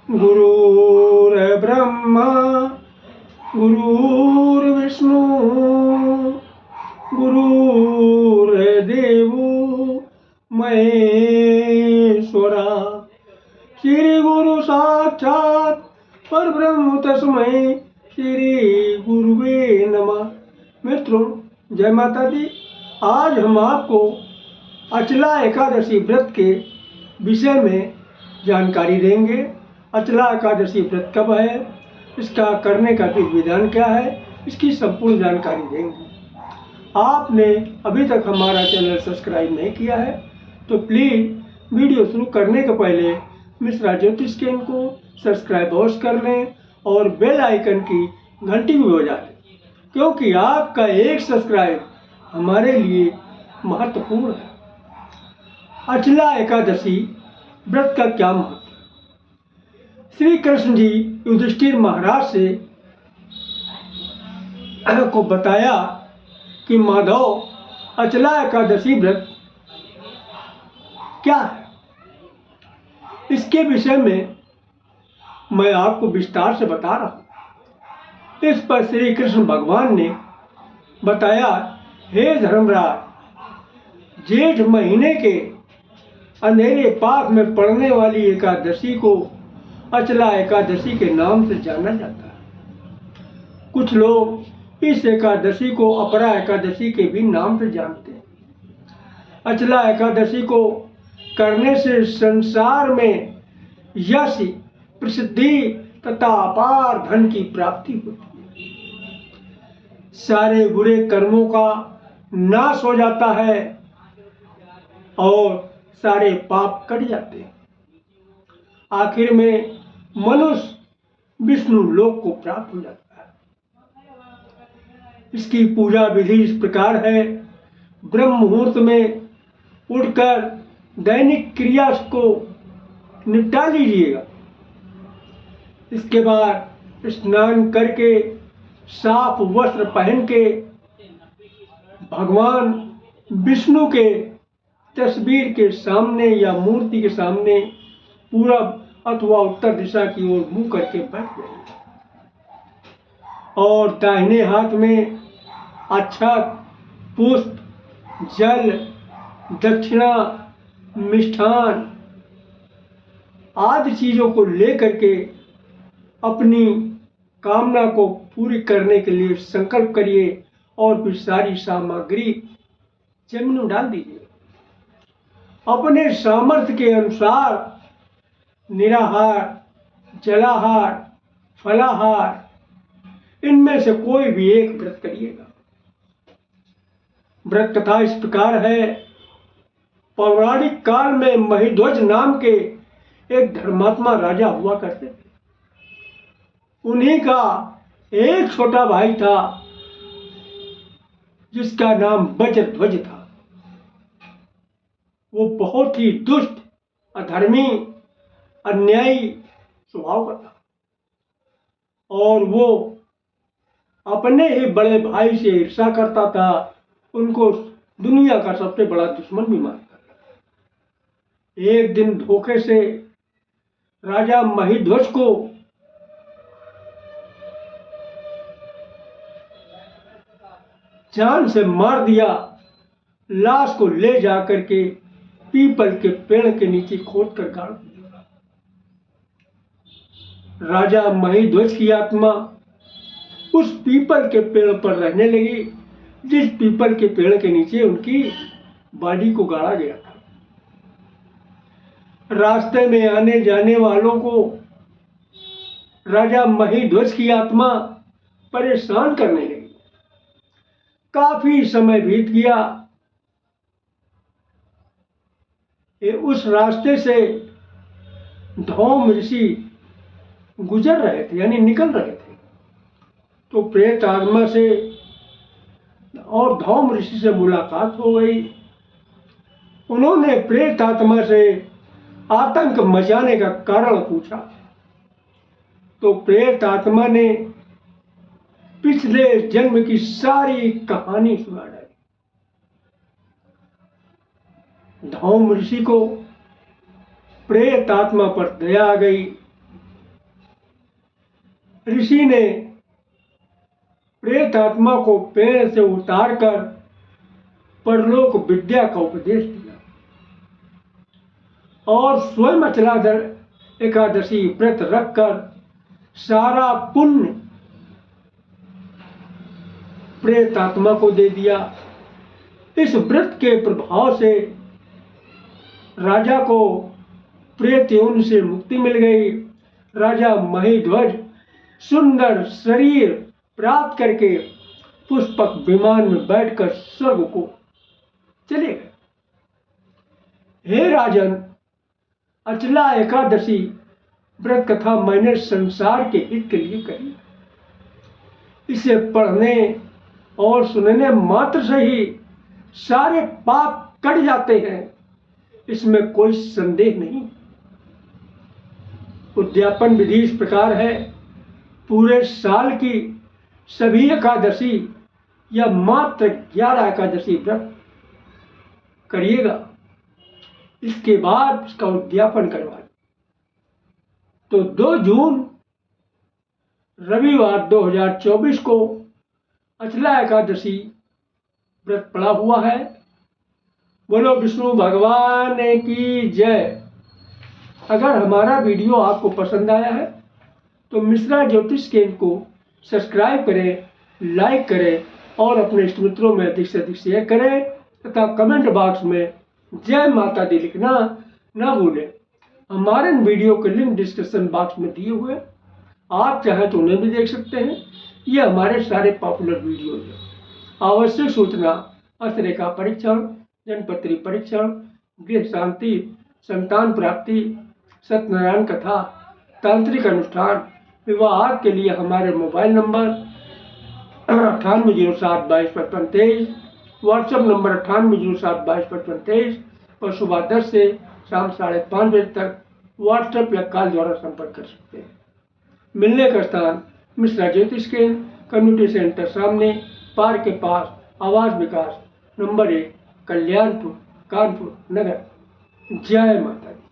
गुरुर्ब्रह्मा गुरुर्विष्णु गुरुर्देवो महेश्वरा। श्री गुरु साक्षात परब्रह्म तस्मै श्री गुरुवे नमः। मित्रों, जय माता दी। आज हम आपको अचला एकादशी व्रत के विषय में जानकारी देंगे। अचला एकादशी व्रत कब है, इसका करने का विधि विधान क्या है, इसकी संपूर्ण जानकारी देंगे। आपने अभी तक हमारा चैनल सब्सक्राइब नहीं किया है तो प्लीज़ वीडियो शुरू करने के पहले मिश्रा ज्योतिष केंद्र को सब्सक्राइब अवश्य कर लें और बेल आइकन की घंटी भी बजा दें, क्योंकि आपका एक सब्सक्राइब हमारे लिए महत्वपूर्ण है। अचला एकादशी व्रत का क्या महत्व? श्री कृष्ण जी युधिष्ठिर महाराज से को बताया कि माधव, अचला एकादशी व्रत क्या है। इसके विषय में मैं आपको विस्तार से बता रहा हूँ। इस पर श्री कृष्ण भगवान ने बताया, हे धर्मराज, जेठ महीने के अंधेरे पाक में पड़ने वाली एकादशी को अचला एकादशी के नाम से जाना जाता है। कुछ लोग इस एकादशी को अपरा एकादशी के भी नाम से जानते हैं। अचला एकादशी को करने से संसार में यश, प्रसिद्धि तथा अपार धन की प्राप्ति होती है। सारे बुरे कर्मों का नाश हो जाता है और सारे पाप कट जाते हैं। आखिर में मनुष्य विष्णु लोक को प्राप्त हो जाता है। इसकी पूजा विधि इस प्रकार है। ब्रह्म मुहूर्त में उठकर दैनिक क्रिया को निपटा लीजिएगा। इसके बाद स्नान करके साफ वस्त्र पहन के भगवान विष्णु के तस्वीर के सामने या मूर्ति के सामने पूरब अथवा उत्तर दिशा की ओर मुंह करके बैठ जाइए और दाहिने हाथ में अक्षत, पुष्प, जल, दक्षिणा, मिष्ठान आदि चीजों को लेकर के अपनी कामना को पूरी करने के लिए संकल्प करिए और फिर सारी सामग्री जमीन में डाल दीजिए। अपने सामर्थ्य के अनुसार निराहार, जलाहार, फलाहार इनमें से कोई भी एक व्रत करिएगा। व्रत कथा इस प्रकार है। पौराणिक काल में महिध्वज नाम के एक धर्मात्मा राजा हुआ करते थे। उन्हीं का एक छोटा भाई था जिसका नाम वज्रध्वज था। वो बहुत ही दुष्ट, अधर्मी, अन्यायी स्वभाव का था और वो अपने ही बड़े भाई से ईर्ष्या करता था। उनको दुनिया का सबसे बड़ा दुश्मन भी मानता था। एक दिन धोखे से राजा महिध्वज को जान से मार दिया। लाश को ले जाकर के पीपल के पेड़ के नीचे खोद कर गाड़ दिया। राजा महिध्वज की आत्मा उस पीपल के पेड़ पर रहने लगी जिस पीपल के पेड़ के नीचे उनकी बॉडी को गाड़ा गया था। रास्ते में आने जाने वालों को राजा महिध्वज की आत्मा परेशान करने लगी। काफी समय बीत गया। उस रास्ते से धौम ऋषि गुजर रहे थे, यानी निकल रहे थे। तो प्रेत आत्मा से और धौम ऋषि से मुलाकात हो गई। उन्होंने प्रेत आत्मा से आतंक मचाने का कारण पूछा तो प्रेत आत्मा ने पिछले जन्म की सारी कहानी सुना डाली। धौम ऋषि को प्रेत आत्मा पर दया आ गई ऋषि ने प्रेत आत्मा को पेड़ से उतारकर परलोक विद्या का उपदेश दिया और स्वयं अचला एकादशी व्रत रखकर सारा पुण्य प्रेत आत्मा को दे दिया। इस व्रत के प्रभाव से राजा को प्रेत योनि से मुक्ति मिल गई। राजा महीध्वज सुंदर शरीर प्राप्त करके पुष्पक विमान में बैठकर स्वर्ग को चले गए। हे राजन, अचला एकादशी व्रत कथा मैंने संसार के हित के लिए कही। इसे पढ़ने और सुनने मात्र से ही सारे पाप कट जाते हैं, इसमें कोई संदेह नहीं। उद्यापन विधि इस प्रकार है, पूरे साल की सभी एकादशी या मात्र 11 एकादशी व्रत करिएगा, इसके बाद इसका उद्यापन करवाइए। तो 2 जून रविवार 2024 को अचला एकादशी व्रत पड़ा हुआ है। बोलो विष्णु भगवान की जय। अगर हमारा वीडियो आपको पसंद आया है तो मिश्रा ज्योतिष केंद्र को सब्सक्राइब करें, लाइक करें और अपने इष्ट मित्रों में अधिक से अधिक शेयर करें तथा कमेंट बॉक्स में जय माता दी लिखना न भूलें। हमारे वीडियो के लिंक डिस्क्रिप्शन बॉक्स में दिए हुए, आप चाहें तो उन्हें भी देख सकते हैं। ये हमारे सारे पॉपुलर वीडियो हैं। आवश्यक सूचना हस्तरेखा परीक्षण, जन्मपत्री परीक्षण, गृह शांति, संतान प्राप्ति, सत्यनारायण कथा, तांत्रिक अनुष्ठान, विवाह के लिए हमारे मोबाइल नंबर 9807225523, व्हाट्सएप नंबर 9807225523 पर सुबह 10 से शाम 5:30 बजे तक व्हाट्सएप या कॉल द्वारा संपर्क कर सकते हैं। मिलने का स्थान मिश्रा ज्योतिष केंद्र, कम्युनिटी सेंटर सामने, पार्क के पास, आवास विकास नंबर 1, कल्याणपुर, कानपुर नगर। जय माता दी।